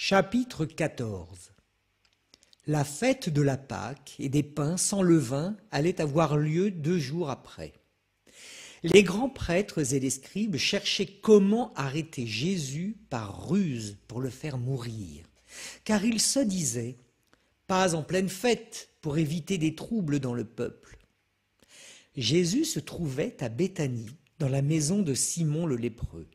Chapitre 14. La fête de la Pâque et des pains sans levain allait avoir lieu 2 jours après. Les grands prêtres et les scribes cherchaient comment arrêter Jésus par ruse pour le faire mourir, car ils se disaient « pas en pleine fête pour éviter des troubles dans le peuple ». Jésus se trouvait à Béthanie, dans la maison de Simon le lépreux.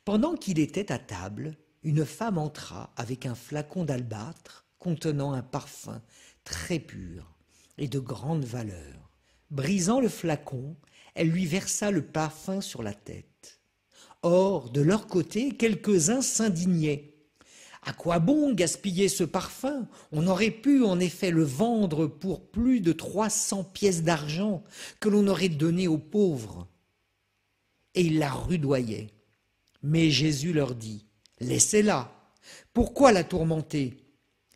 Pendant qu'il était à table, une femme entra avec un flacon d'albâtre contenant un parfum très pur et de grande valeur. Brisant le flacon, elle lui versa le parfum sur la tête. Or, de leur côté, quelques-uns s'indignaient. « À quoi bon gaspiller ce parfum? On aurait pu en effet le vendre pour plus de 300 pièces d'argent que l'on aurait donné aux pauvres. » Et ils la rudoyaient. Mais Jésus leur dit « Laissez-la. Pourquoi la tourmenter?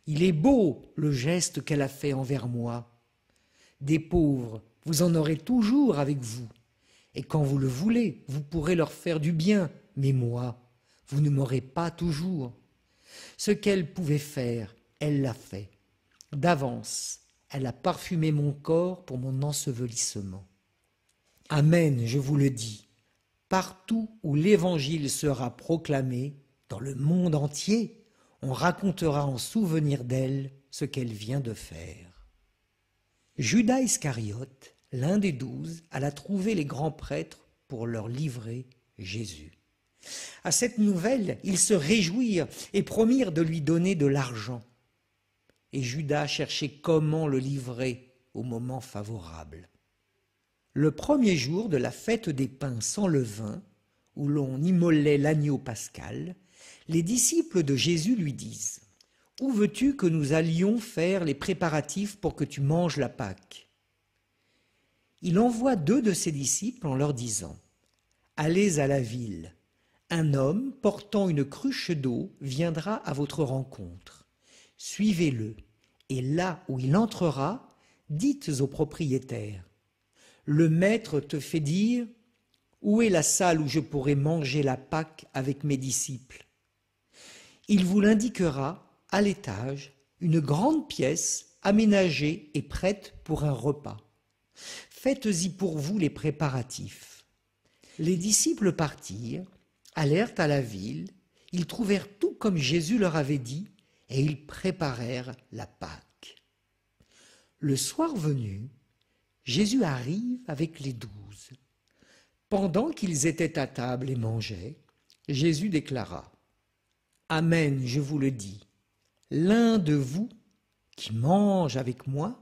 Il est beau le geste qu'elle a fait envers moi. Des pauvres, vous en aurez toujours avec vous. Et quand vous le voulez, vous pourrez leur faire du bien. Mais moi, vous ne m'aurez pas toujours. Ce qu'elle pouvait faire, elle l'a fait. D'avance, elle a parfumé mon corps pour mon ensevelissement. Amen, je vous le dis. Partout où l'Évangile sera proclamé, dans le monde entier, on racontera en souvenir d'elle ce qu'elle vient de faire. » Judas Iscariote, l'un des 12, alla trouver les grands prêtres pour leur livrer Jésus. À cette nouvelle, ils se réjouirent et promirent de lui donner de l'argent. Et Judas cherchait comment le livrer au moment favorable. Le premier jour de la fête des pains sans levain, où l'on immolait l'agneau pascal, les disciples de Jésus lui disent « Où veux-tu que nous allions faire les préparatifs pour que tu manges la Pâque ?» Il envoie 2 de ses disciples en leur disant « Allez à la ville. Un homme portant une cruche d'eau viendra à votre rencontre. Suivez-le, et là où il entrera, dites au propriétaire « Le maître te fait dire « Où est la salle où je pourrai manger la Pâque avec mes disciples ?» Il vous l'indiquera à l'étage, une grande pièce aménagée et prête pour un repas. Faites-y pour vous les préparatifs. Les disciples partirent, allèrent à la ville, ils trouvèrent tout comme Jésus leur avait dit, et ils préparèrent la Pâque. Le soir venu, Jésus arrive avec les 12. Pendant qu'ils étaient à table et mangeaient, Jésus déclara « Amen, je vous le dis, l'un de vous qui mange avec moi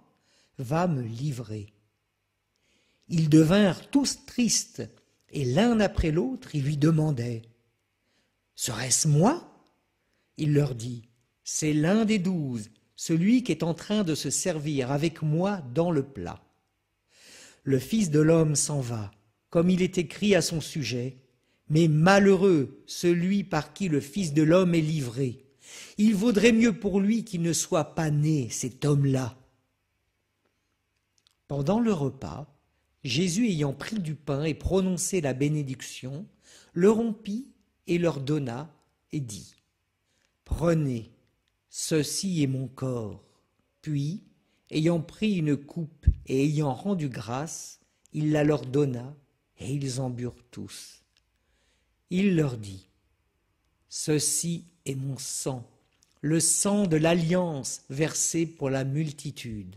va me livrer. » Ils devinrent tous tristes, et l'un après l'autre, ils lui demandaient « Serait-ce moi ?» Il leur dit « C'est l'un des 12, celui qui est en train de se servir avec moi dans le plat. Le Fils de l'homme s'en va, comme il est écrit à son sujet, mais malheureux celui par qui le Fils de l'homme est livré. Il vaudrait mieux pour lui qu'il ne soit pas né, cet homme-là. » Pendant le repas, Jésus ayant pris du pain et prononcé la bénédiction, le rompit et leur donna et dit « Prenez, ceci est mon corps. » Puis, ayant pris une coupe et ayant rendu grâce, il la leur donna et ils en burent tous. Il leur dit « Ceci est mon sang, le sang de l'alliance versé pour la multitude.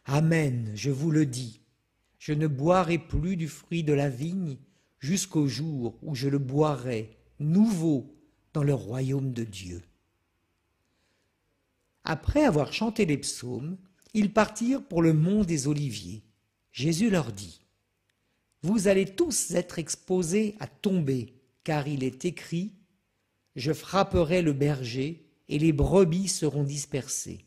Amen, je vous le dis, je ne boirai plus du fruit de la vigne jusqu'au jour où je le boirai nouveau dans le royaume de Dieu. » Après avoir chanté les psaumes, ils partirent pour le mont des Oliviers. Jésus leur dit « Vous allez tous être exposés à tomber, car il est écrit « Je frapperai le berger et les brebis seront dispersées. »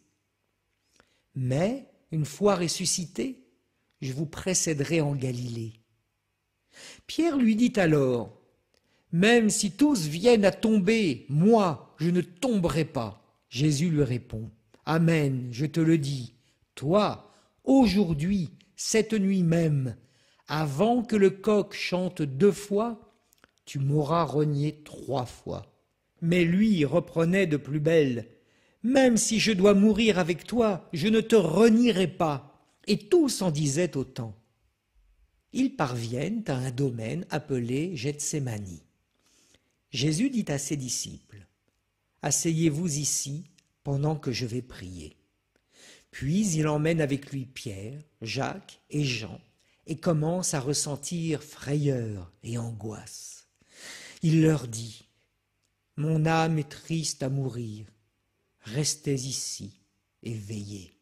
Mais, une fois ressuscité, je vous précéderai en Galilée. Pierre lui dit alors « Même si tous viennent à tomber, moi, je ne tomberai pas. » Jésus lui répond « Amen, je te le dis, toi, aujourd'hui, cette nuit même, avant que le coq chante 2 fois, tu m'auras renié 3 fois. Mais lui reprenait de plus belle. Même si je dois mourir avec toi, je ne te renierai pas. Et tous en disaient autant. Ils parviennent à un domaine appelé Gethsémani. Jésus dit à ses disciples, « Asseyez-vous ici pendant que je vais prier. » Puis il emmène avec lui Pierre, Jacques et Jean et commence à ressentir frayeur et angoisse. Il leur dit, « Mon âme est triste à mourir, restez ici et veillez. »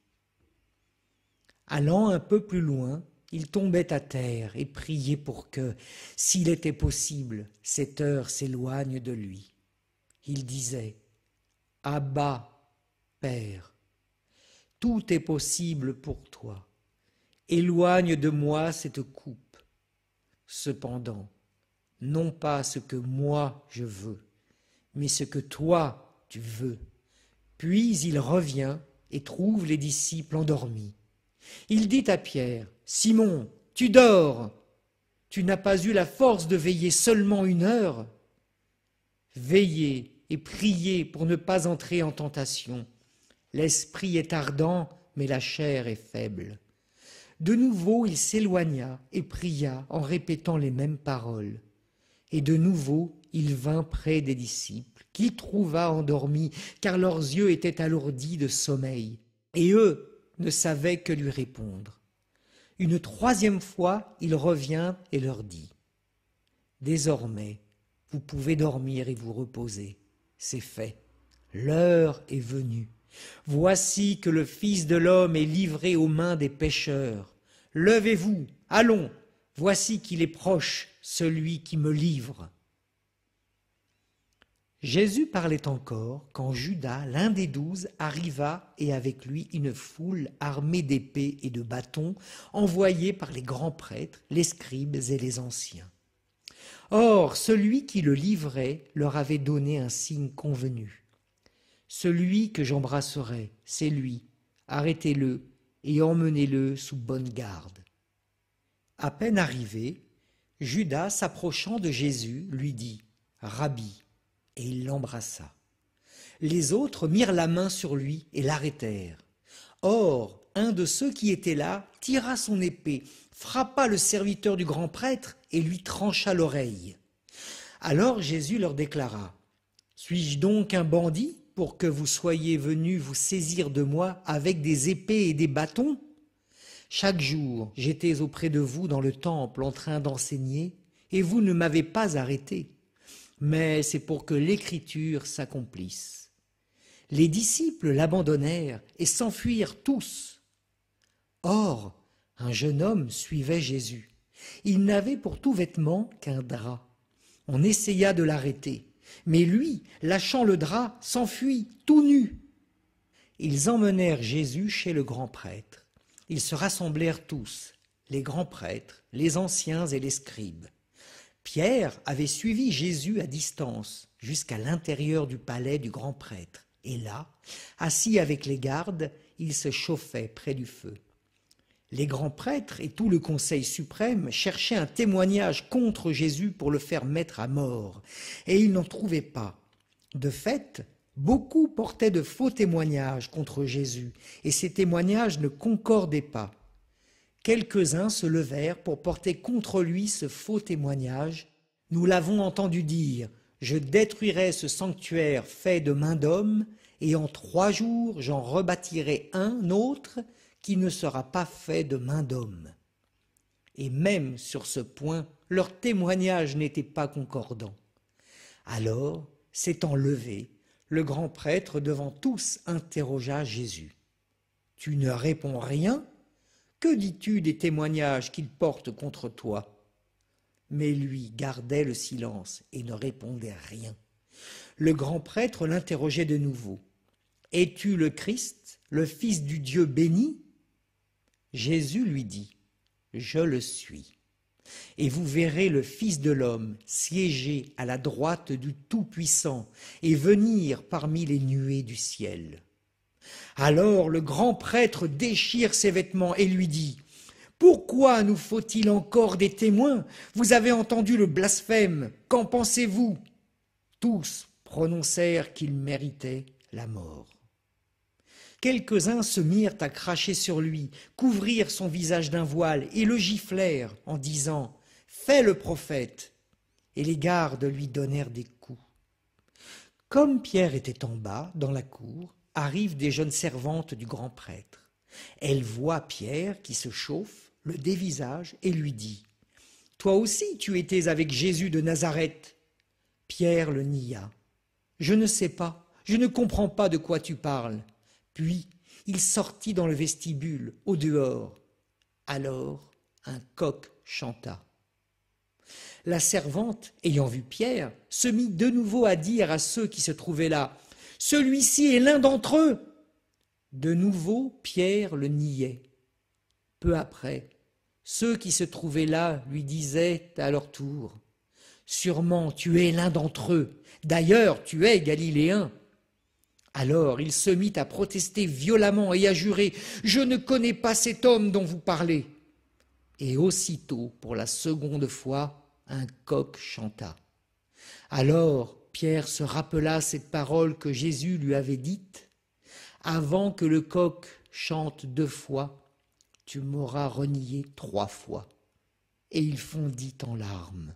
Allant un peu plus loin, il tombait à terre et priait pour que, s'il était possible, cette heure s'éloigne de lui. Il disait, « Abba, Père, tout est possible pour toi. Éloigne de moi cette coupe. Cependant, non pas ce que moi je veux, mais ce que toi tu veux. » Puis il revient et trouve les disciples endormis. Il dit à Pierre, « Simon, tu dors. Tu n'as pas eu la force de veiller seulement 1 heure. Veillez et priez pour ne pas entrer en tentation. L'esprit est ardent, mais la chair est faible. » De nouveau il s'éloigna et pria en répétant les mêmes paroles. Et de nouveau il vint près des disciples, qu'il trouva endormis, car leurs yeux étaient alourdis de sommeil, et eux ne savaient que lui répondre. Une 3e fois il revient et leur dit, « Désormais, vous pouvez dormir et vous reposer. C'est fait. L'heure est venue. Voici que le Fils de l'homme est livré aux mains des pécheurs. Levez-vous, allons, voici qu'il est proche, celui qui me livre. » Jésus parlait encore quand Judas, l'un des 12, arriva et avec lui une foule armée d'épées et de bâtons envoyés par les grands prêtres, les scribes et les anciens. Or, celui qui le livrait leur avait donné un signe convenu. « Celui que j'embrasserai, c'est lui, arrêtez-le et emmenez-le sous bonne garde. » À peine arrivé, Judas, s'approchant de Jésus, lui dit « Rabbi », et il l'embrassa. Les autres mirent la main sur lui et l'arrêtèrent. Or, un de ceux qui étaient là tira son épée, frappa le serviteur du grand prêtre et lui trancha l'oreille. Alors Jésus leur déclara, « Suis-je donc un bandit pour que vous soyez venus vous saisir de moi avec des épées et des bâtons ? Chaque jour, j'étais auprès de vous dans le temple en train d'enseigner, et vous ne m'avez pas arrêté. Mais c'est pour que l'Écriture s'accomplisse. » Les disciples l'abandonnèrent et s'enfuirent tous. Or, un jeune homme suivait Jésus. Il n'avait pour tout vêtement qu'un drap. On essaya de l'arrêter, mais lui, lâchant le drap, s'enfuit tout nu. Ils emmenèrent Jésus chez le grand prêtre. Ils se rassemblèrent tous, les grands prêtres, les anciens et les scribes. Pierre avait suivi Jésus à distance jusqu'à l'intérieur du palais du grand prêtre. Et là, assis avec les gardes, il se chauffait près du feu. Les grands prêtres et tout le conseil suprême cherchaient un témoignage contre Jésus pour le faire mettre à mort, et ils n'en trouvaient pas. De fait, beaucoup portaient de faux témoignages contre Jésus, et ces témoignages ne concordaient pas. Quelques-uns se levèrent pour porter contre lui ce faux témoignage. « Nous l'avons entendu dire, je détruirai ce sanctuaire fait de main d'homme, et en 3 jours j'en rebâtirai un autre qui ne sera pas fait de main d'homme. » Et même sur ce point, leur témoignage n'était pas concordant. Alors, s'étant levé, le grand prêtre devant tous interrogea Jésus. « Tu ne réponds rien ? Que dis-tu des témoignages qu'ils portent contre toi ?» Mais lui gardait le silence et ne répondait rien. Le grand prêtre l'interrogeait de nouveau. « Es-tu le Christ, le Fils du Dieu béni ?» Jésus lui dit, « Je le suis. Et vous verrez le Fils de l'homme siéger à la droite du Tout-Puissant et venir parmi les nuées du ciel. » Alors le grand prêtre déchire ses vêtements et lui dit, « Pourquoi nous faut-il encore des témoins ? Vous avez entendu le blasphème, qu'en pensez-vous » Tous prononcèrent qu'il méritait la mort. Quelques-uns se mirent à cracher sur lui, couvrirent son visage d'un voile et le giflèrent en disant « Fais le prophète !» Et les gardes lui donnèrent des coups. Comme Pierre était en bas, dans la cour, arrivent des jeunes servantes du grand prêtre. Elles voient Pierre qui se chauffe, le dévisage et lui dit « Toi aussi tu étais avec Jésus de Nazareth !» Pierre le nia. « Je ne sais pas, je ne comprends pas de quoi tu parles. » Puis il sortit dans le vestibule, au dehors. Alors un coq chanta. La servante, ayant vu Pierre, se mit de nouveau à dire à ceux qui se trouvaient là « Celui-ci est l'un d'entre eux !» De nouveau Pierre le niait. Peu après, ceux qui se trouvaient là lui disaient à leur tour « Sûrement tu es l'un d'entre eux, d'ailleurs tu es galiléen. » Alors il se mit à protester violemment et à jurer « Je ne connais pas cet homme dont vous parlez !» Et aussitôt, pour la seconde fois, un coq chanta. Alors Pierre se rappela cette parole que Jésus lui avait dite « Avant que le coq chante 2 fois, tu m'auras renié 3 fois. » Et il fondit en larmes.